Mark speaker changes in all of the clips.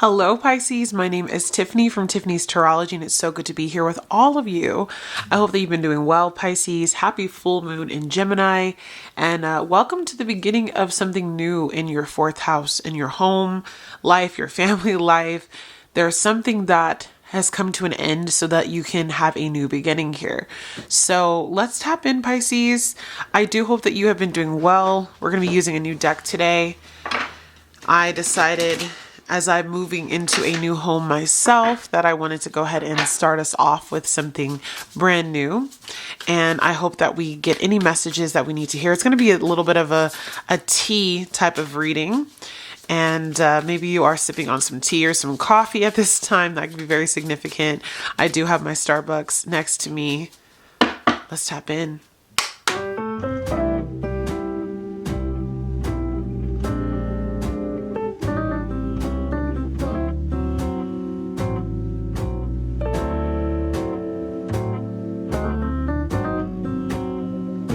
Speaker 1: Hello, Pisces. My name is Tiffany from Tiffany's Tarology, and it's so good to be here with all of you. I hope that you've been doing well, Pisces. Happy full moon in Gemini, and welcome to the beginning of something new in your fourth house, in your home life, your family life. There's something that has come to an end so that you can have a new beginning here. So let's tap in, Pisces. I do hope that you have been doing well. We're going to be using a new deck today. I decided, as I'm moving into a new home myself, that I wanted to go ahead and start us off with something brand new. And I hope that we get any messages that we need to hear. It's going to be a little bit of a tea type of reading. And maybe you are sipping on some tea or some coffee at this time. That could be very significant. I do have my Starbucks next to me. Let's tap in.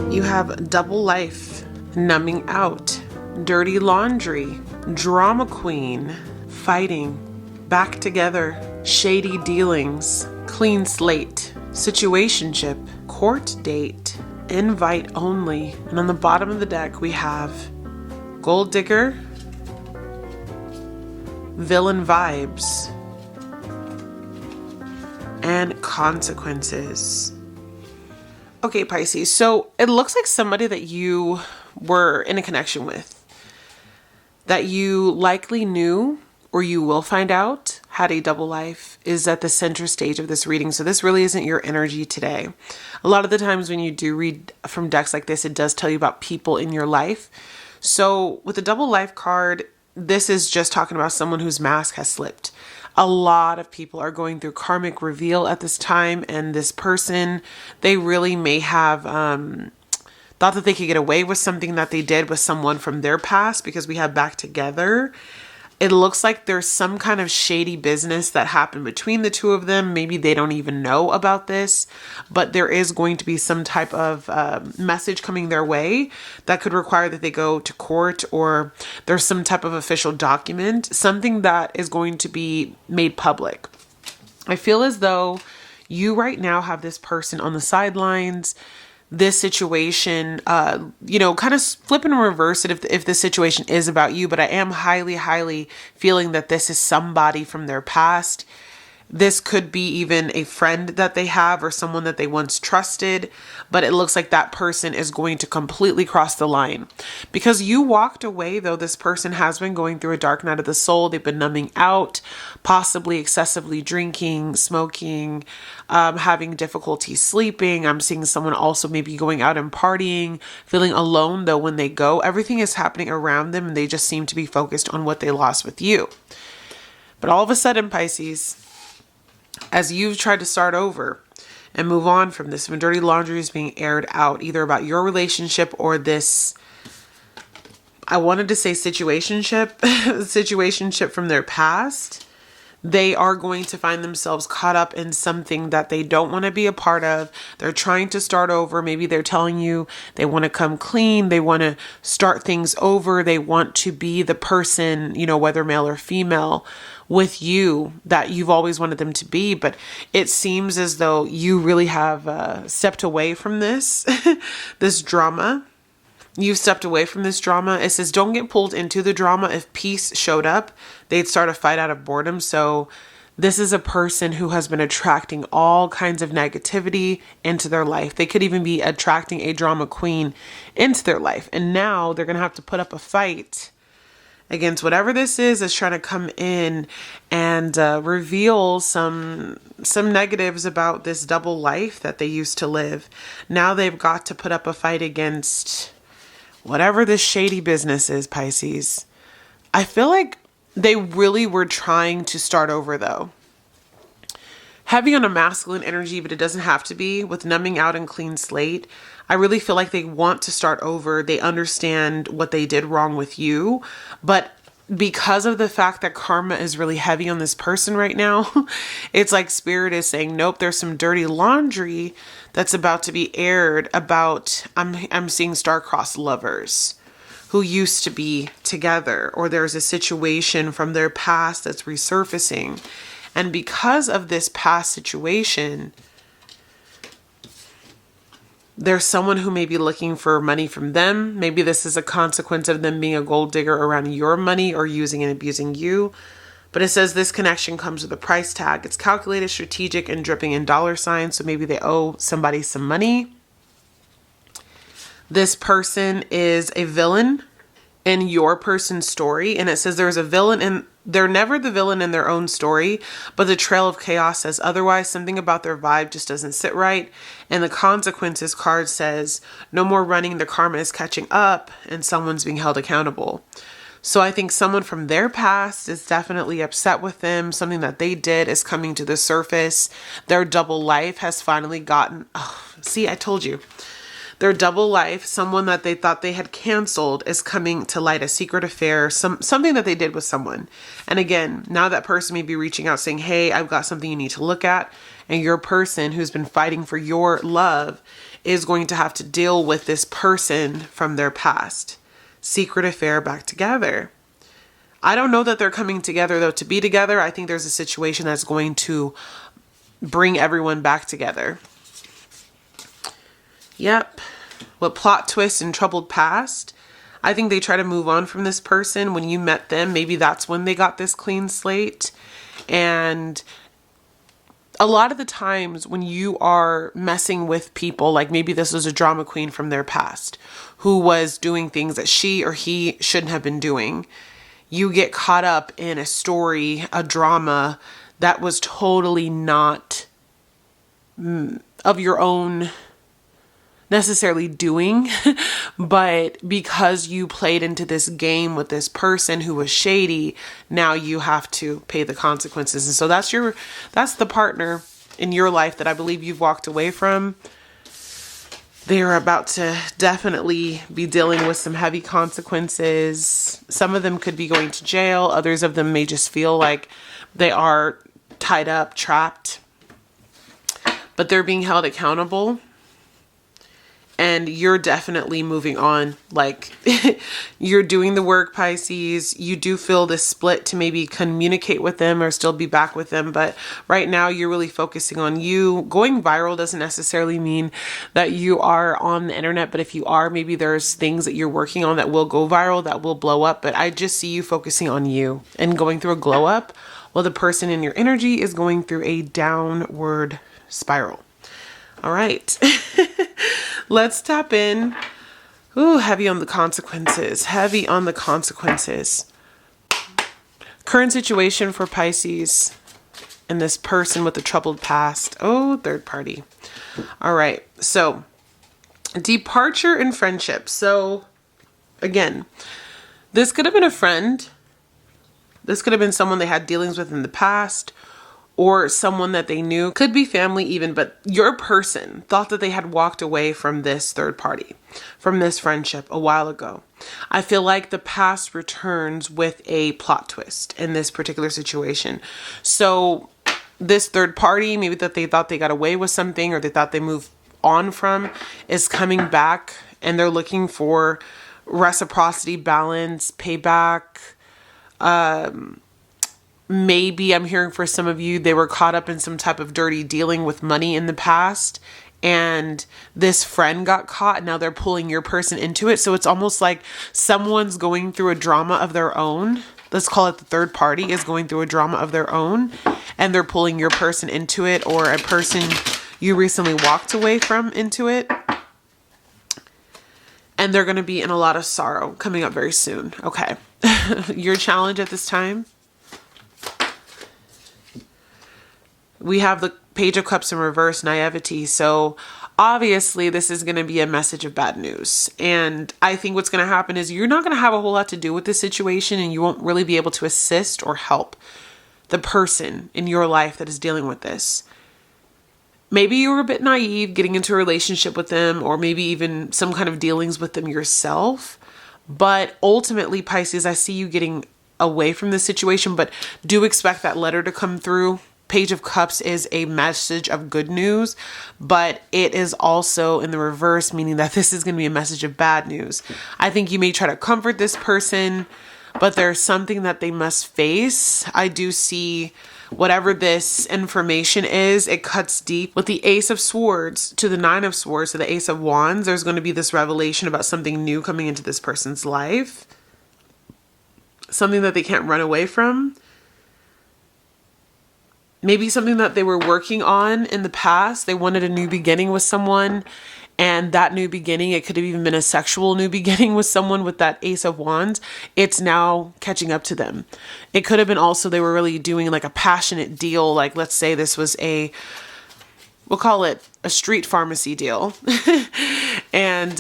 Speaker 1: You have double life, numbing out, dirty laundry, drama queen, fighting, back together, shady dealings, clean slate, situationship, court date, invite only. And on the bottom of the deck, we have gold digger, villain vibes, and consequences. Okay, Pisces, so it looks like somebody that you were in a connection with, that you likely knew or you will find out had a double life, is at the center stage of this reading. So this really isn't your energy today. A lot of the times when you do read from decks like this, it does tell you about people in your life. So with the double life card, this is just talking about someone whose mask has slipped. A lot of people are going through karmic reveal at this time, and this person, they really may have thought that they could get away with something that they did with someone from their past, because we have back together. It looks like there's some kind of shady business that happened between the two of them. Maybe they don't even know about this, but there is going to be some type of message coming their way that could require that they go to court, or there's some type of official document, something that is going to be made public. I feel as though you right now have this person on the sidelines. This situation, kind of flip and reverse it if the situation is about you. But I am highly feeling that this is somebody from their past. This could be even a friend that they have or someone that they once trusted, but it looks like that person is going to completely cross the line. Because you walked away, though, this person has been going through a dark night of the soul. They've been numbing out, possibly excessively drinking, smoking, having difficulty sleeping. I'm seeing someone also maybe going out and partying, feeling alone, though, when they go. Everything is happening around them, and they just seem to be focused on what they lost with you. But all of a sudden, Pisces, as you've tried to start over and move on from this, when dirty laundry is being aired out, either about your relationship or this, I wanted to say situationship from their past, they are going to find themselves caught up in something that they don't want to be a part of. They're trying to start over. Maybe they're telling you they want to come clean. They want to start things over. They want to be the person, whether male or female, with you that you've always wanted them to be. But it seems as though you really have stepped away from this, this drama. You've stepped away from this drama. It says don't get pulled into the drama. If peace showed up, they'd start a fight out of boredom. So this is a person who has been attracting all kinds of negativity into their life. They could even be attracting a drama queen into their life. And now they're going to have to put up a fight against whatever this is that's trying to come in and reveal some negatives about this double life that they used to live. Now they've got to put up a fight against whatever this shady business is, Pisces. I feel like they really were trying to start over, though. Heavy on a masculine energy, but it doesn't have to be, with numbing out and clean slate. I really feel like they want to start over. They understand what they did wrong with you, but because of the fact that karma is really heavy on this person right now, it's like spirit is saying, nope, there's some dirty laundry that's about to be aired about, I'm seeing star-crossed lovers who used to be together, or there's a situation from their past that's resurfacing. And because of this past situation, there's someone who may be looking for money from them. Maybe this is a consequence of them being a gold digger around your money or using and abusing you. But it says this connection comes with a price tag. It's calculated, strategic, and dripping in dollar signs. So maybe they owe somebody some money. This person is a villain in your person's story. And it says there's a villain, and they're never the villain in their own story, but the trail of chaos says otherwise. Something about their vibe just doesn't sit right. And the consequences card says no more running, the karma is catching up, and someone's being held accountable. So I think someone from their past is definitely upset with them. Something that they did is coming to the surface. Their double life has finally gotten, see, I told you. Their double life, someone that they thought they had canceled, is coming to light, a secret affair, something that they did with someone. And again, now that person may be reaching out saying, hey, I've got something you need to look at. And your person who's been fighting for your love is going to have to deal with this person from their past. Secret affair back together. I don't know that they're coming together though to be together. I think there's a situation that's going to bring everyone back together. Yep. What plot twist and troubled past. I think they try to move on from this person. When you met them, maybe that's when they got this clean slate. And a lot of the times when you are messing with people, like maybe this was a drama queen from their past who was doing things that she or he shouldn't have been doing, you get caught up in a story, a drama that was totally not of your own necessarily doing, but because you played into this game with this person who was shady, now you have to pay the consequences. And so that's the partner in your life that I believe you've walked away from. They are about to definitely be dealing with some heavy consequences. Some of them could be going to jail. Others of them may just feel like they are tied up, trapped, but they're being held accountable. And you're definitely moving on. Like you're doing the work, Pisces. You do feel this split to maybe communicate with them or still be back with them. But right now you're really focusing on you. Going viral doesn't necessarily mean that you are on the internet. But if you are, maybe there's things that you're working on that will go viral, that will blow up. But I just see you focusing on you and going through a glow up while the person in your energy is going through a downward spiral. All right. Let's tap in. Ooh, heavy on the consequences. Heavy on the consequences. Current situation for Pisces and this person with the troubled past. Oh, third party. All right. So, departure in friendship. So, again, this could have been a friend. This could have been someone they had dealings with in the past, or someone that they knew, could be family even, but your person thought that they had walked away from this third party, from this friendship a while ago. I feel like the past returns with a plot twist in this particular situation. So this third party, maybe that they thought they got away with something or they thought they moved on from, is coming back and they're looking for reciprocity, balance, payback. Maybe I'm hearing for some of you, they were caught up in some type of dirty dealing with money in the past, and this friend got caught, and now they're pulling your person into it. So it's almost like someone's going through a drama of their own. Let's call it the third party is going through a drama of their own, and they're pulling your person into it, or a person you recently walked away from into it. And they're going to be in a lot of sorrow coming up very soon. Okay. Your challenge at this time. We have the Page of Cups in reverse, naivety. So obviously this is going to be a message of bad news. And I think what's going to happen is you're not going to have a whole lot to do with this situation, and you won't really be able to assist or help the person in your life that is dealing with this. Maybe you were a bit naive getting into a relationship with them, or maybe even some kind of dealings with them yourself. But ultimately, Pisces, I see you getting away from this situation, but do expect that letter to come through Page of Cups is a message of good news, but it is also in the reverse, meaning that this is going to be a message of bad news. I think you may try to comfort this person, but there's something that they must face. I do see whatever this information is, it cuts deep. With the Ace of Swords to the Nine of Swords to the Ace of Wands, there's going to be this revelation about something new coming into this person's life. Something that they can't run away from. Maybe something that they were working on in the past. They wanted a new beginning with someone, and that new beginning, it could have even been a sexual new beginning with someone with that Ace of Wands. It's now catching up to them. It could have been also they were really doing like a passionate deal. Like, let's say this was we'll call it a street pharmacy deal. And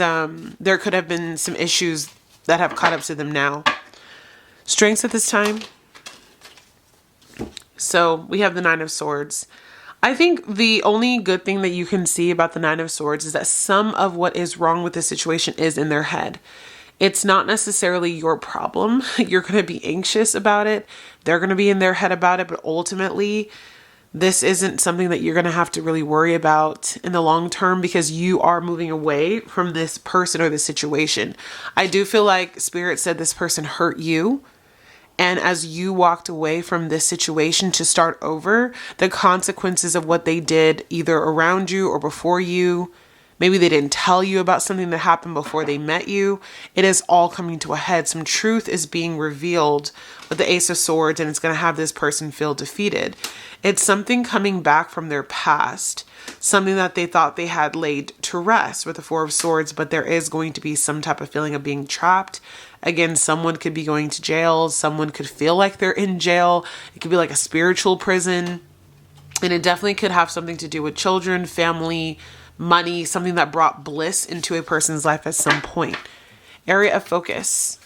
Speaker 1: there could have been some issues that have caught up to them now. Strengths at this time. So we have the Nine of Swords. I think the only good thing that you can see about the Nine of Swords is that some of what is wrong with the situation is in their head. It's not necessarily your problem. You're going to be anxious about it. They're going to be in their head about it. But ultimately, this isn't something that you're going to have to really worry about in the long term, because you are moving away from this person or this situation. I do feel like Spirit said this person hurt you. And as you walked away from this situation to start over, the consequences of what they did either around you or before you, maybe they didn't tell you about something that happened before they met you, it is all coming to a head. Some truth is being revealed with the Ace of Swords, and it's going to have this person feel defeated. It's something coming back from their past, something that they thought they had laid to rest with the Four of Swords, but there is going to be some type of feeling of being trapped. Again, someone could be going to jail. Someone could feel like they're in jail. It could be like a spiritual prison. And it definitely could have something to do with children, family, money, something that brought bliss into a person's life at some point. Area of focus.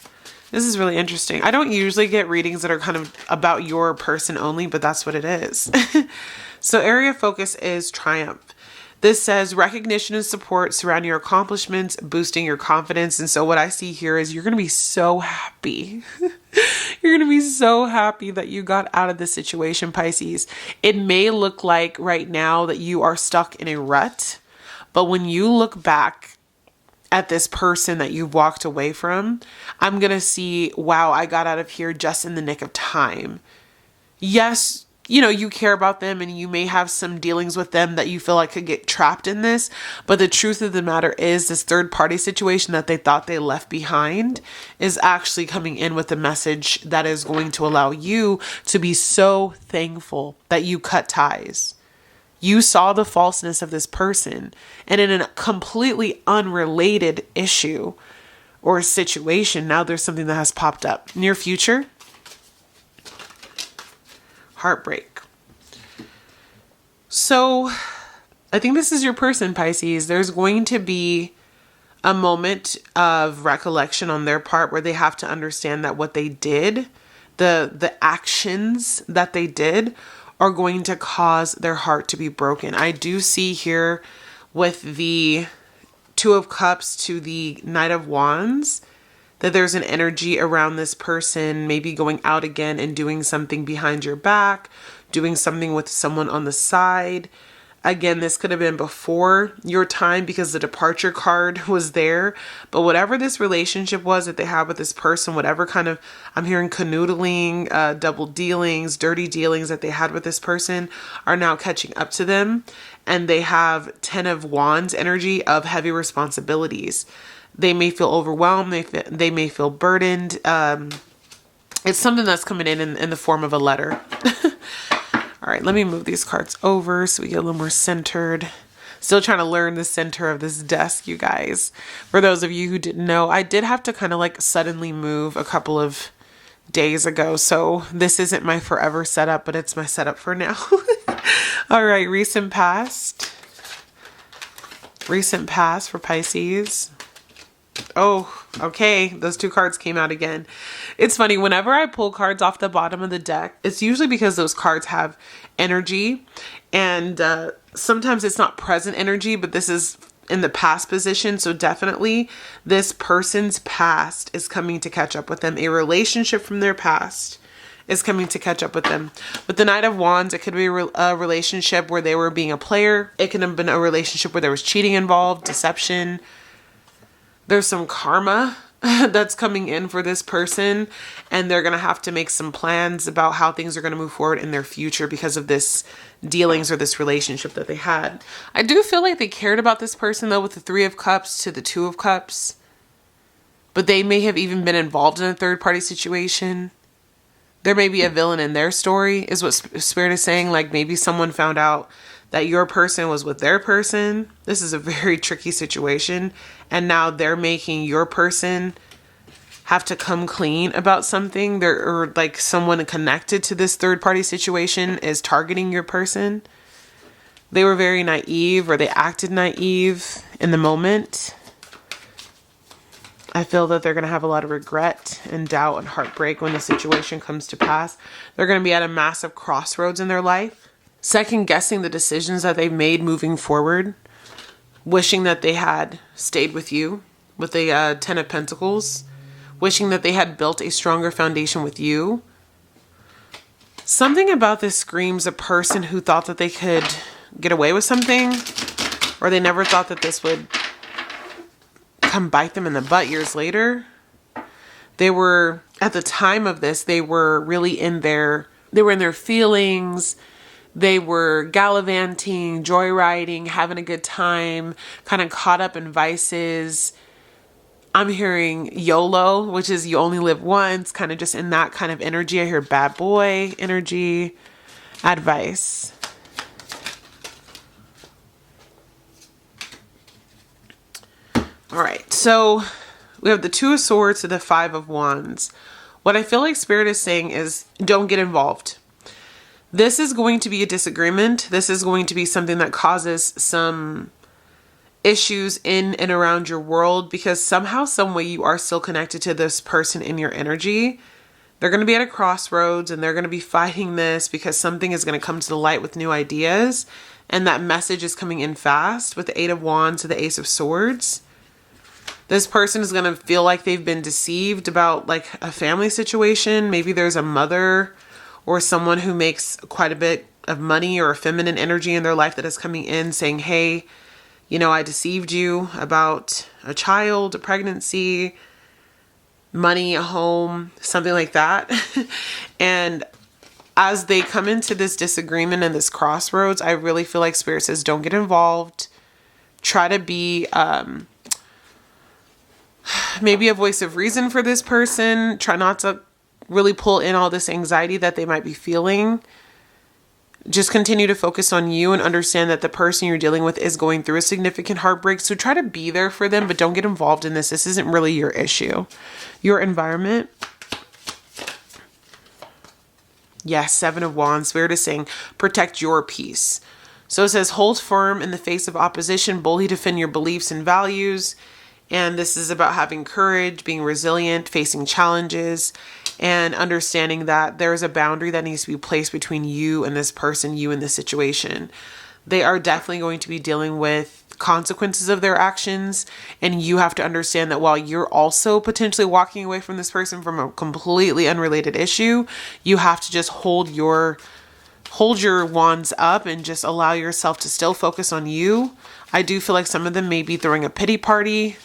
Speaker 1: This is really interesting. I don't usually get readings that are kind of about your person only, but that's what it is. So area of focus is triumph. This says recognition and support surrounding your accomplishments, boosting your confidence. And so what I see here is you're going to be so happy. You're going to be so happy that you got out of this situation, Pisces. It may look like right now that you are stuck in a rut, but when you look back at this person that you've walked away from, I'm going to see, wow, I got out of here just in the nick of time. Yes, you care about them and you may have some dealings with them that you feel like could get trapped in this. But the truth of the matter is this third party situation that they thought they left behind is actually coming in with a message that is going to allow you to be so thankful that you cut ties. You saw the falseness of this person, and in a completely unrelated issue or situation, now there's something that has popped up. Near future, heartbreak. So I think this is your person, Pisces. There's going to be a moment of recollection on their part where they have to understand that what they did, the actions that they did, are going to cause their heart to be broken. I do see here with the Two of Cups to the Knight of Wands that there's an energy around this person maybe going out again and doing something behind your back, doing something with someone on the side. Again, this could have been before your time because the departure card was there. But whatever this relationship was that they had with this person, whatever kind of, I'm hearing canoodling, double dealings, dirty dealings that they had with this person are now catching up to them. And they have 10 of Wands energy of heavy responsibilities. They may feel overwhelmed. They may feel burdened. It's something that's coming in the form of a letter. All right, let me move these cards over so we get a little more centered. Still trying to learn the center of this desk, you guys. For those of you who didn't know, I did have to kind of like suddenly move a couple of days ago. So this isn't my forever setup, but it's my setup for now. All right, recent past. Recent past for Pisces. Oh, okay. Those two cards came out again. It's funny. Whenever I pull cards off the bottom of the deck, it's usually because those cards have energy, and sometimes it's not present energy, but this is in the past position. So definitely this person's past is coming to catch up with them. A relationship from their past is coming to catch up with them. With the Knight of Wands, it could be a relationship where they were being a player. It could have been a relationship where there was cheating involved, deception. There's some karma that's coming in for this person, and they're going to have to make some plans about how things are going to move forward in their future because of this dealings or this relationship that they had. I do feel like they cared about this person, though, with the Three of Cups to the Two of Cups. But they may have even been involved in a third-party situation. There may be a villain in their story, is what Spirit is saying. Like, maybe someone found out that your person was with their person. This is a very tricky situation. And now they're making your person have to come clean about something. Or like someone connected to this third-party situation is targeting your person. They were very naive, or they acted naive in the moment. I feel that they're going to have a lot of regret and doubt and heartbreak when the situation comes to pass. They're going to be at a massive crossroads in their life, second guessing the decisions that they've made moving forward, wishing that they had stayed with you with the Ten of Pentacles, wishing that they had built a stronger foundation with you. Something about this screams a person who thought that they could get away with something, or they never thought that this would come bite them in the butt years later. They were, at the time of this, they were really in their feelings. They were gallivanting, joyriding, having a good time, kind of caught up in vices. I'm hearing YOLO, which is you only live once, kind of just in that kind of energy. I hear bad boy energy, advice. All right, so we have the Two of Swords to the Five of Wands. What I feel like Spirit is saying is don't get involved. This is going to be a disagreement. This is going to be something that causes some issues in and around your world, because somehow, some way you are still connected to this person in your energy. They're going to be at a crossroads, and they're going to be fighting this because something is going to come to the light with new ideas. And that message is coming in fast with the Eight of Wands to the Ace of Swords. This person is going to feel like they've been deceived about like a family situation. Maybe there's a mother or someone who makes quite a bit of money or a feminine energy in their life that is coming in saying, hey, you know, I deceived you about a child, a pregnancy, money, a home, something like that. And as they come into this disagreement and this crossroads, I really feel like Spirit says, don't get involved. Try to be maybe a voice of reason for this person. Try not to really pull in all this anxiety that they might be feeling. Just continue to focus on you and understand that the person you're dealing with is going through a significant heartbreak. So try to be there for them, but don't get involved in this. This isn't really your issue. Your environment. Yes, Seven of Wands. Spirit is saying protect your peace. So it says hold firm in the face of opposition, boldly defend your beliefs and values. And this is about having courage, being resilient, facing challenges, and understanding that there is a boundary that needs to be placed between you and this person, you and this situation. They are definitely going to be dealing with consequences of their actions. And you have to understand that while you're also potentially walking away from this person from a completely unrelated issue, you have to just hold your wands up and just allow yourself to still focus on you. I do feel like some of them may be throwing a pity party.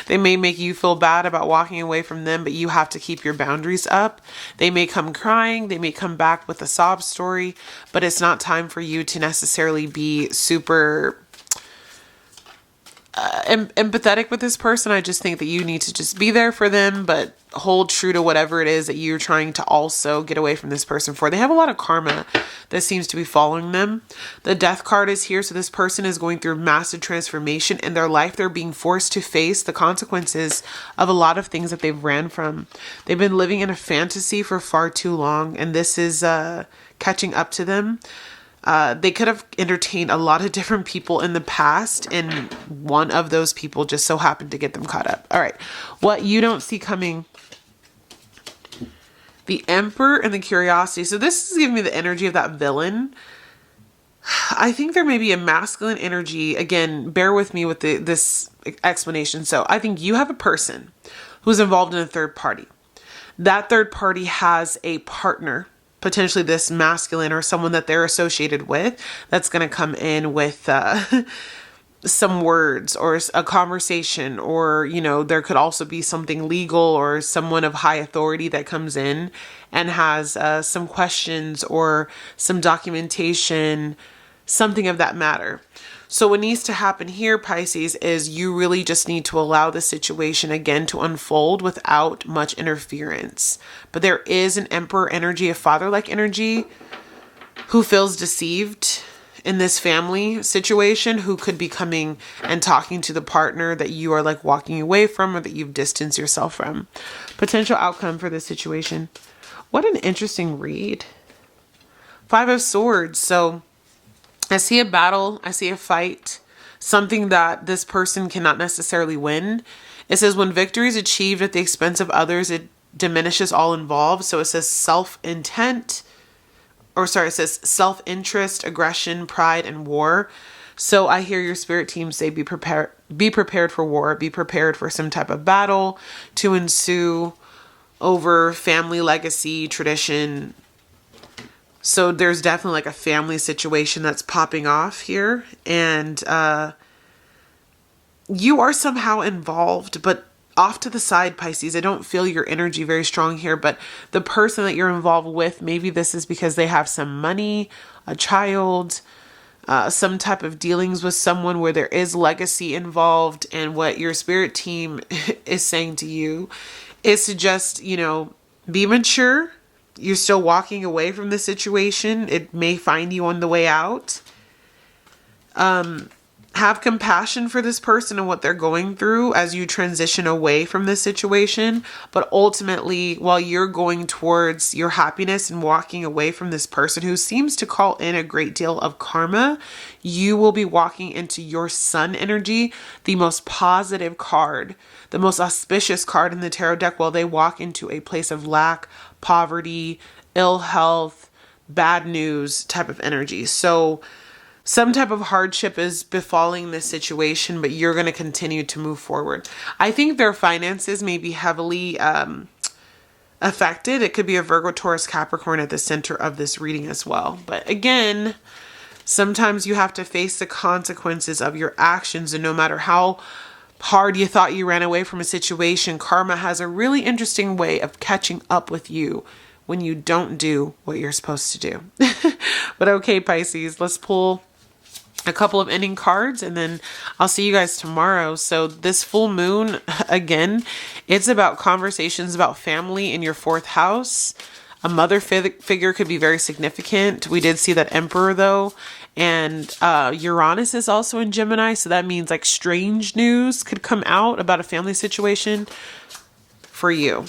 Speaker 1: They may make you feel bad about walking away from them, but you have to keep your boundaries up. They may come crying. They may come back with a sob story, but it's not time for you to necessarily be super empathetic with this person. I just think that you need to just be there for them, but hold true to whatever it is that you're trying to also get away from this person for. They have a lot of karma that seems to be following them. The Death card is here. So this person is going through massive transformation in their life. They're being forced to face the consequences of a lot of things that they've ran from. They've been living in a fantasy for far too long, and this is catching up to them. They could have entertained a lot of different people in the past, and one of those people just so happened to get them caught up. All right. What you don't see coming. The Emperor and the Curiosity. So this is giving me the energy of that villain. I think there may be a masculine energy. Again, bear with me with this explanation. So I think you have a person who's involved in a third party. that third party has a partner, potentially this masculine or someone that they're associated with, that's going to come in with some words or a conversation, or, there could also be something legal or someone of high authority that comes in and has some questions or some documentation, something of that matter. So what needs to happen here, Pisces, is you really just need to allow the situation again to unfold without much interference. But there is an emperor energy, a father-like energy, who feels deceived in this family situation, who could be coming and talking to the partner that you are like walking away from or that you've distanced yourself from. Potential outcome for this situation. What an interesting read. 5 of Swords. So I see a battle. I see a fight. Something that this person cannot necessarily win. It says when victory is achieved at the expense of others, it diminishes all involved. So it says self-interest, aggression, pride, and war. So I hear your spirit team say, be prepared for war, be prepared for some type of battle to ensue over family legacy, tradition. So there's definitely like a family situation that's popping off here. And you are somehow involved, but off to the side, Pisces. I don't feel your energy very strong here, but the person that you're involved with, maybe this is because they have some money, a child, some type of dealings with someone where there is legacy involved. And what your spirit team is saying to you is to just, be mature. You're still walking away from the situation. It may find you on the way out. Have compassion for this person and what they're going through as you transition away from this situation. But ultimately, while you're going towards your happiness and walking away from this person who seems to call in a great deal of karma, you will be walking into your sun energy, the most positive card, the most auspicious card in the tarot deck, while they walk into a place of lack, poverty, ill health, bad news type of energy. So some type of hardship is befalling this situation, but you're going to continue to move forward. I think their finances may be heavily affected. It could be a Virgo, Taurus, Capricorn at the center of this reading as well. But again, sometimes you have to face the consequences of your actions, and no matter how hard you thought you ran away from a situation, karma has a really interesting way of catching up with you when you don't do what you're supposed to do. But okay, Pisces, let's pull a couple of ending cards and then I'll see you guys tomorrow. So this full moon, again, it's about conversations about family in your 4th house. A mother figure could be very significant. We did see that Emperor though. And Uranus is also in Gemini. So that means like strange news could come out about a family situation for you.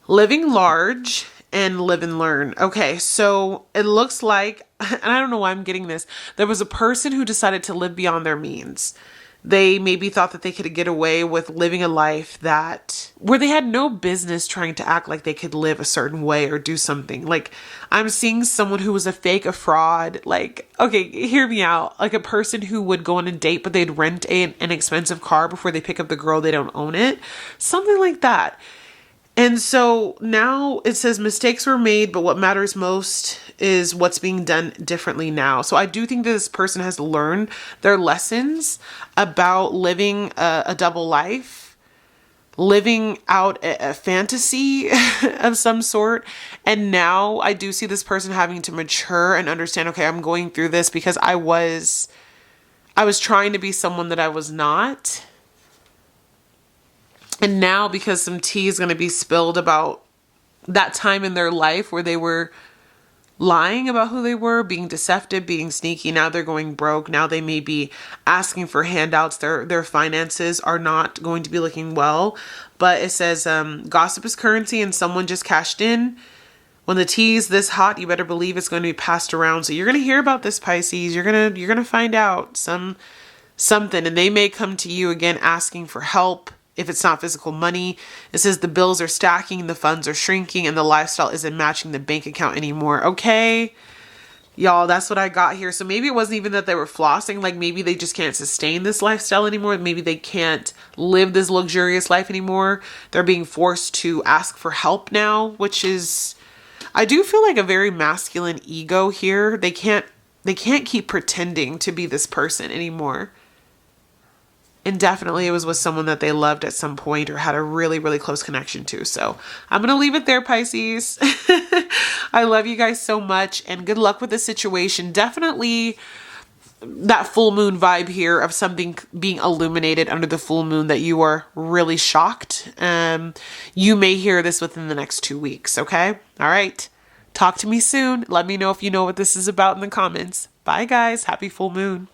Speaker 1: Living large and live and learn. Okay, so it looks like, and I don't know why I'm getting this, there was a person who decided to live beyond their means. They maybe thought that they could get away with living a life where they had no business trying to act like they could live a certain way or do something. Like, I'm seeing someone who was a fake, a fraud. Like, okay, hear me out. Like a person who would go on a date, but they'd rent an expensive car before they pick up the girl. They don't own it. Something like that. And so now it says mistakes were made, but what matters most is what's being done differently now. So I do think that this person has learned their lessons about living a double life, living out a fantasy of some sort. And now I do see this person having to mature and understand, okay, I'm going through this because I was trying to be someone that I was not. And now, because some tea is going to be spilled about that time in their life where they were lying about who they were, being deceptive, being sneaky, now they're going broke. Now they may be asking for handouts. Their finances are not going to be looking well. But it says gossip is currency and someone just cashed in. When the tea is this hot, you better believe it's going to be passed around. So you're going to hear about this, Pisces. You're going to find out something, and they may come to you again asking for help. If it's not physical money, it says the bills are stacking, the funds are shrinking, and the lifestyle isn't matching the bank account anymore. Okay. Y'all, that's what I got here. So maybe it wasn't even that they were flossing. Like maybe they just can't sustain this lifestyle anymore. Maybe they can't live this luxurious life anymore. They're being forced to ask for help now, which is, I do feel like a very masculine ego here. They can't keep pretending to be this person anymore. And definitely it was with someone that they loved at some point or had a really, really close connection to. So I'm going to leave it there, Pisces. I love you guys so much and good luck with the situation. Definitely that full moon vibe here of something being illuminated under the full moon that you are really shocked. You may hear this within the next 2 weeks. Okay. All right. Talk to me soon. Let me know if you know what this is about in the comments. Bye guys. Happy full moon.